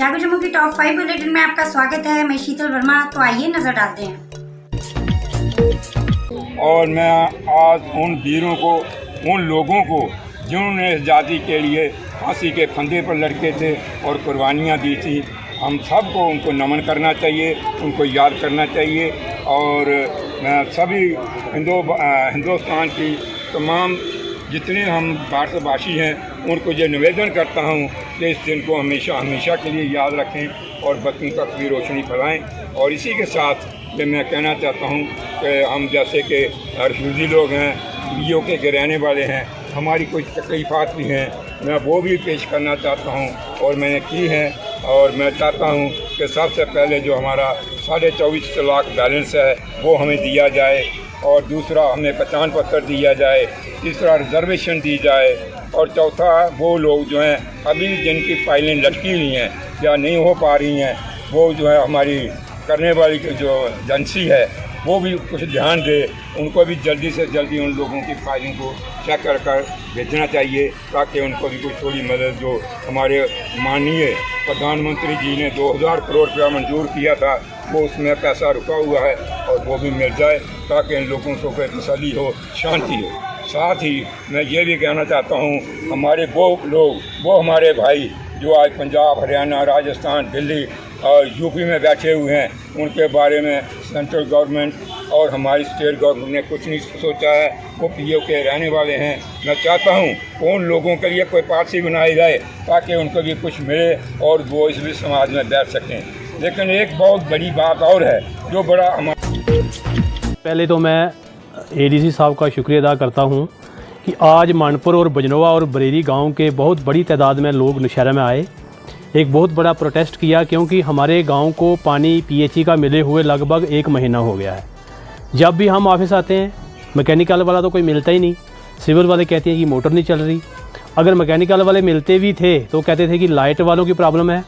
जागो जम्मू की top 5 bulletin में आपका स्वागत है। मैं शीतल वर्मा। तो आइए नजर डालते हैं। और मैं आज उन वीरों को, उन लोगों को जिन्होंने आज़ादी के लिए फांसी के फंदे पर लटके थे और कुर्बानियाँ दी थी, हम सबको उनको नमन करना चाहिए, उनको याद करना चाहिए। और मैं सभी हिंदुस्तान की तमाम जितने हम भारतवासी हैं उनको ये निवेदन करता हूँ कि इस दिन को हमेशा हमेशा के लिए याद रखें और बच्चों तक भी रोशनी फैलाएँ। और इसी के साथ ये मैं कहना चाहता हूँ कि हम जैसे कि रिफ्यूजी लोग हैं, POK के रहने वाले हैं, हमारी कुछ तकलीफ़ात भी हैं, मैं वो भी पेश करना चाहता हूँ और मैंने की है। और मैं चाहता हूँ कि सबसे पहले जो हमारा 24.5 लाख बैलेंस है वो हमें दिया जाए, और दूसरा हमें पहचान पत्र दिया जाए, तीसरा रिजर्वेशन दी जाए, और चौथा वो लोग जो हैं अभी जिनकी फाइलें लटकी हुई हैं या नहीं हो पा रही हैं, वो जो है हमारी करने वाली जो एजेंसी है वो भी कुछ ध्यान दे, उनको भी जल्दी से जल्दी उन लोगों की फाइलिंग को चेक कर भेजना चाहिए, ताकि उनको भी कुछ थोड़ी मदद जो हमारे माननीय प्रधानमंत्री जी ने 2000 करोड़ रुपया मंजूर किया था वो उसमें पैसा रुका हुआ है और वो भी मिल जाए, ताकि इन लोगों को फिर तसल्ली हो, शांति हो। साथ ही मैं ये भी कहना चाहता हूँ, हमारे वो लोग, वो हमारे भाई जो आज पंजाब, हरियाणा, राजस्थान, दिल्ली और UP में बैठे हुए हैं, उनके बारे में सेंट्रल गवर्नमेंट और हमारी स्टेट गवर्नमेंट ने कुछ नहीं सोचा है। वो POK रहने वाले हैं। मैं चाहता हूँ उन लोगों के लिए कोई पार्टी बनाई जाए ताकि उनको भी कुछ मिले और वो इस भी समाज में बैठ सकें। लेकिन एक बहुत बड़ी बात और है जो बड़ा पहले तो मैं ADC साहब का शुक्रिया अदा करता हूँ कि आज मानपुर और बजनोवा और बरेली गांव के बहुत बड़ी तादाद में लोग नौशहरा में आए, एक बहुत बड़ा प्रोटेस्ट किया, क्योंकि हमारे गांव को पानी PHE का मिले हुए लगभग 1 महीना हो गया है। जब भी हम ऑफिस आते हैं मैकेनिकल वाला तो कोई मिलता ही नहीं, सिविल वाले कहते हैं कि मोटर नहीं चल रही, अगर मैकेनिकल वाले मिलते भी थे तो कहते थे कि लाइट वालों की प्रॉब्लम है।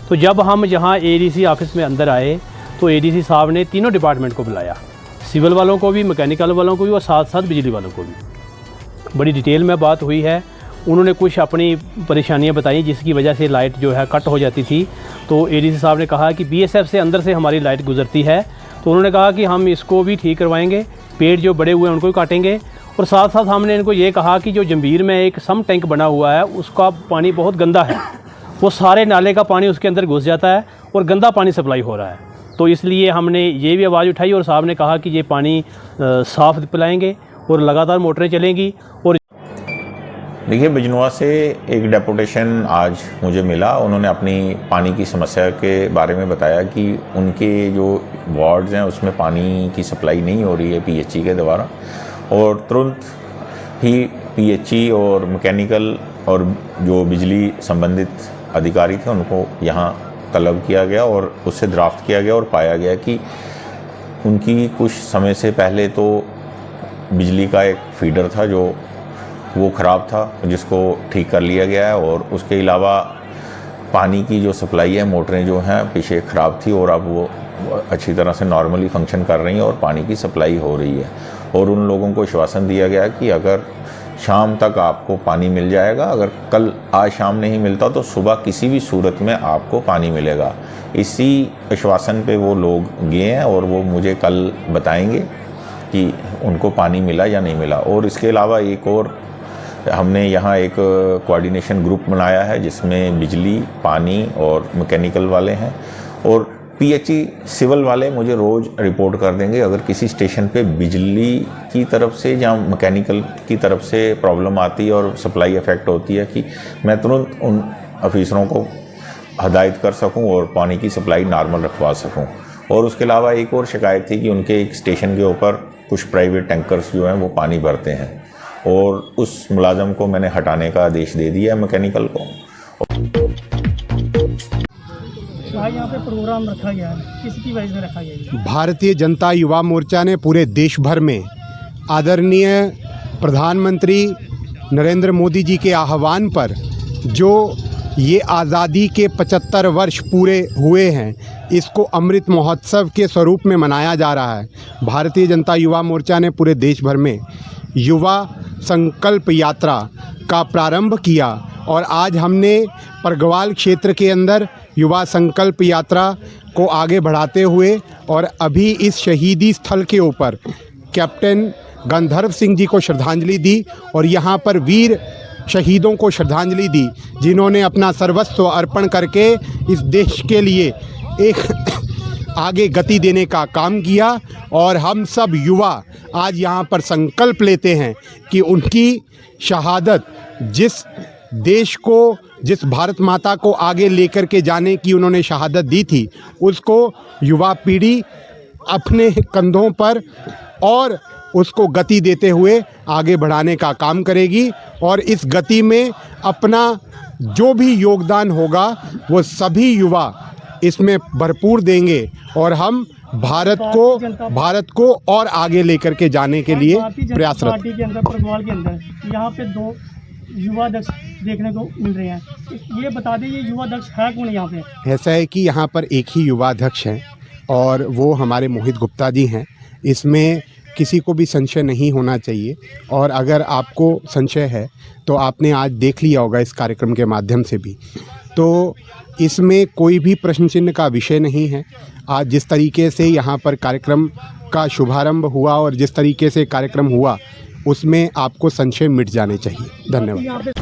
तो जब हम यहाँ ADC ऑफिस में अंदर आए तो ADC साहब ने तीनों डिपार्टमेंट को बुलाया, सिविल वालों को भी, मैकेनिकल वालों को भी और साथ साथ बिजली वालों को भी। बड़ी डिटेल में बात हुई है, उन्होंने कुछ अपनी परेशानियां बताई जिसकी वजह से लाइट जो है कट हो जाती थी। तो ADC साहब ने कहा कि BSF से अंदर से हमारी लाइट गुजरती है, तो उन्होंने कहा कि हम इसको भी ठीक करवाएंगे, पेड़ जो बड़े हुए हैं उनको भी काटेंगे। और साथ साथ हमने इनको ये कहा कि जो जंबीर में एक सम टैंक बना हुआ है उसका पानी बहुत गंदा है, वो सारे नाले का पानी उसके अंदर घुस जाता है और गंदा पानी सप्लाई हो रहा है। तो इसलिए हमने ये भी आवाज़ उठाई और साहब ने कहा कि ये पानी साफ़ पिलाएंगे और लगातार मोटरें चलेंगी। और देखिए, बिजनौर से एक डेपुटेशन आज मुझे मिला, उन्होंने अपनी पानी की समस्या के बारे में बताया कि उनके जो वार्ड्स हैं उसमें पानी की सप्लाई नहीं हो रही है PHE के द्वारा, और तुरंत ही PHE और मैकेनिकल और जो बिजली संबंधित अधिकारी थे उनको यहाँ तलब किया गया और उससे ड्राफ्ट किया गया और पाया गया कि उनकी कुछ समय से पहले तो बिजली का एक फीडर था जो वो ख़राब था, जिसको ठीक कर लिया गया है, और उसके अलावा पानी की जो सप्लाई है, मोटरें जो हैं पीछे ख़राब थी और अब वो अच्छी तरह से नॉर्मली फंक्शन कर रही हैं और पानी की सप्लाई हो रही है। और उन लोगों को आश्वासन दिया गया कि अगर शाम तक आपको पानी मिल जाएगा, अगर आज शाम नहीं मिलता तो सुबह किसी भी सूरत में आपको पानी मिलेगा। इसी आश्वासन पे वो लोग गए हैं और वो मुझे कल बताएंगे कि उनको पानी मिला या नहीं मिला। और इसके अलावा एक और हमने यहाँ एक कोऑर्डिनेशन ग्रुप बनाया है जिसमें बिजली, पानी और मैकेनिकल वाले हैं, और PHE सिविल वाले मुझे रोज़ रिपोर्ट कर देंगे अगर किसी स्टेशन पे बिजली की तरफ से या मैकेनिकल की तरफ से प्रॉब्लम आती है और सप्लाई इफेक्ट होती है, कि मैं तुरंत उन ऑफिसरों को हदायत कर सकूं और पानी की सप्लाई नॉर्मल रखवा सकूं। और उसके अलावा एक और शिकायत थी कि उनके एक स्टेशन के ऊपर कुछ प्राइवेट टैंकर्स जो हैं वो पानी भरते हैं, और उस मुलाजम को मैंने हटाने का आदेश दे दिया है मैकेनिकल को। यहाँ पे प्रोग्राम रखा गया है, किसकी वजह से रखा गया है? भारतीय जनता युवा मोर्चा ने पूरे देश भर में आदरणीय प्रधानमंत्री नरेंद्र मोदी जी के आह्वान पर जो ये आज़ादी के 75 वर्ष पूरे हुए हैं, इसको अमृत महोत्सव के स्वरूप में मनाया जा रहा है। भारतीय जनता युवा मोर्चा ने पूरे देश भर में युवा संकल्प यात्रा का प्रारंभ किया और आज हमने परगवाल क्षेत्र के अंदर युवा संकल्प यात्रा को आगे बढ़ाते हुए और अभी इस शहीदी स्थल के ऊपर कैप्टन गंधर्व सिंह जी को श्रद्धांजलि दी और यहाँ पर वीर शहीदों को श्रद्धांजलि दी जिन्होंने अपना सर्वस्व अर्पण करके इस देश के लिए एक आगे गति देने का काम किया। और हम सब युवा आज यहाँ पर संकल्प लेते हैं कि उनकी शहादत जिस देश को, जिस भारत माता को आगे लेकर के जाने की उन्होंने शहादत दी थी, उसको युवा पीढ़ी अपने कंधों पर और उसको गति देते हुए आगे बढ़ाने का काम करेगी। और इस गति में अपना जो भी योगदान होगा वो सभी युवा इसमें भरपूर देंगे और हम भारत को और आगे लेकर के जाने के लिए प्रयासरत। पार्टी के अंदर परगवाल के अंदर यहाँ पे 2 युवा अध्यक्ष देखने को मिल रहे हैं। ये बता दें ये युवा अध्यक्ष है कौन यहाँ पे? ऐसा है कि यहाँ पर एक ही युवा अध्यक्ष हैं और वो हमारे मोहित गुप्ता जी हैं। इसमें किसी को भी संशय नहीं होना चाहिए और अगर आपको संशय है तो आपने आज देख लिया होगा इस कार्यक्रम के माध्यम से भी, तो इसमें कोई भी प्रश्न चिन्ह का विषय नहीं है। आज जिस तरीके से यहाँ पर कार्यक्रम का शुभारंभ हुआ और जिस तरीके से कार्यक्रम हुआ उसमें आपको संशय मिट जाने चाहिए। धन्यवाद।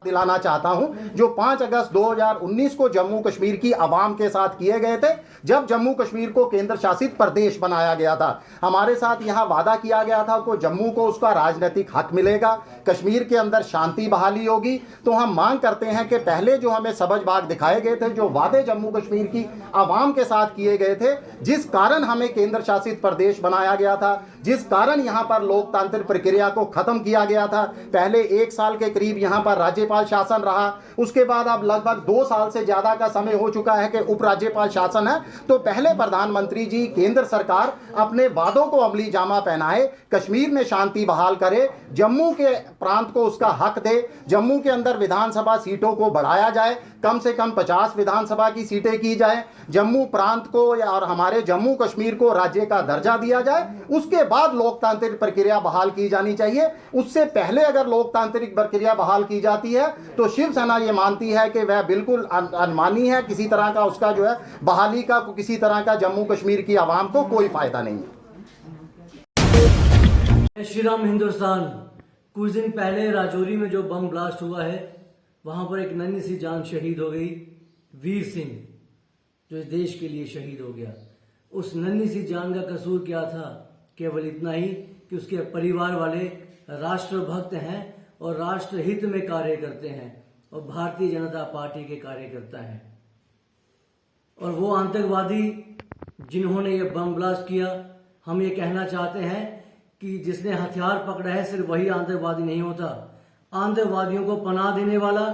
दिलाना चाहता हूं जो 5 अगस्त 2019 को जम्मू कश्मीर की आवाम के साथ किए गए थे, जब जम्मू कश्मीर को केंद्र शासित प्रदेश बनाया गया था। हमारे साथ यहां वादा किया गया था कि जम्मू को उसका राजनीतिक हक मिलेगा, कश्मीर के अंदर शांति बहाली होगी। तो हम मांग करते हैं कि पहले जो हमें सबज बाग दिखाए गए थे, जो वादे जम्मू कश्मीर की आवाम के साथ किए गए थे, जिस कारण हमें केंद्र शासित प्रदेश बनाया गया था, जिस कारण यहां पर लोकतांत्रिक प्रक्रिया को खत्म किया गया था। पहले 1 साल के करीब यहां पर राज्यपाल शासन रहा, उसके बाद अब लगभग 2 साल से ज्यादा का समय हो चुका है कि उपराज्यपाल शासन है। तो पहले प्रधानमंत्री जी, केंद्र सरकार अपने वादों को अमली जामा पहनाए, कश्मीर में शांति बहाल करे, जम्मू के प्रांत को उसका हक दे, जम्मू के अंदर विधानसभा सीटों को बढ़ाया जाए, कम से कम 50 विधानसभा की सीटें की जाए, जम्मू प्रांत को और हमारे जम्मू कश्मीर को राज्य का दर्जा दिया जाए। उसके बाद लोकतांत्रिक प्रक्रिया बहाल की जानी चाहिए। उससे पहले अगर लोकतांत्रिक प्रक्रिया बहाल की जाती है तो शिवसेना ये मानती है कि वह बिल्कुल अनमानी है, किसी तरह का उसका जो है बहाली का किसी तरह का जम्मू कश्मीर की आवाम को कोई फायदा नहीं है। श्री राम हिंदुस्तान। कुछ दिन पहले राजौरी में जो बम ब्लास्ट हुआ है, वहां पर एक नन्ही सी जान शहीद हो गई। वीर सिंह जो इस देश के लिए शहीद हो गया। उस नन्ही सी जान का कसूर क्या था? केवल इतना ही कि उसके परिवार वाले राष्ट्रभक्त हैं और राष्ट्रहित में कार्य करते हैं और भारतीय जनता पार्टी के कार्यकर्ता हैं। और वो आतंकवादी जिन्होंने ये बम ब्लास्ट किया, हम ये कहना चाहते हैं कि जिसने हथियार पकड़ा है सिर्फ वही आतंकवादी नहीं होता। आतंकवादियों को पनाह देने वाला,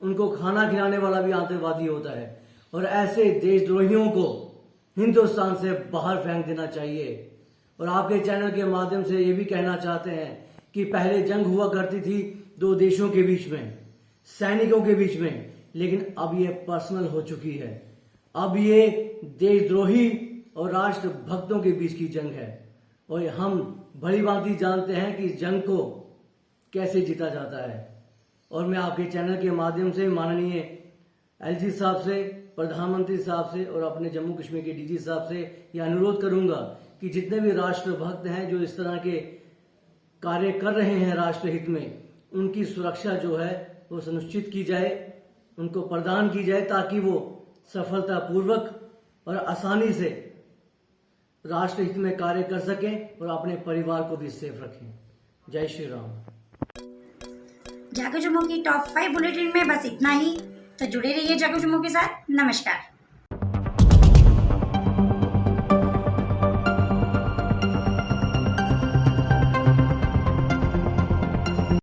उनको खाना खिलाने वाला भी आतंकवादी होता है। और ऐसे देशद्रोहियों को हिंदुस्तान से बाहर फेंक देना चाहिए। और आपके चैनल के माध्यम से ये भी कहना चाहते हैं कि पहले जंग हुआ करती थी 2 देशों के बीच में, सैनिकों के बीच में, लेकिन अब ये पर्सनल हो चुकी है। अब ये देशद्रोही और राष्ट्रभक्तों के बीच की जंग है। और हम भली भांति जानते हैं कि इस जंग को कैसे जीता जाता है। और मैं आपके चैनल के माध्यम से माननीय एलजी साहब से, प्रधानमंत्री साहब से और अपने जम्मू कश्मीर के डीजी साहब से यह अनुरोध करूंगा कि जितने भी राष्ट्रभक्त हैं जो इस तरह के कार्य कर रहे हैं राष्ट्रहित में, उनकी सुरक्षा जो है वो सुनिश्चित की जाए, उनको प्रदान की जाए, ताकि वो सफलतापूर्वक और आसानी से राष्ट्रहित में कार्य कर सकें और अपने परिवार को भी सेफ रखें। जय श्री राम। जागो जम्मू की टॉप 5 बुलेटिन में बस इतना ही। तो जुड़े रहिए जागो जम्मू के साथ। नमस्कार।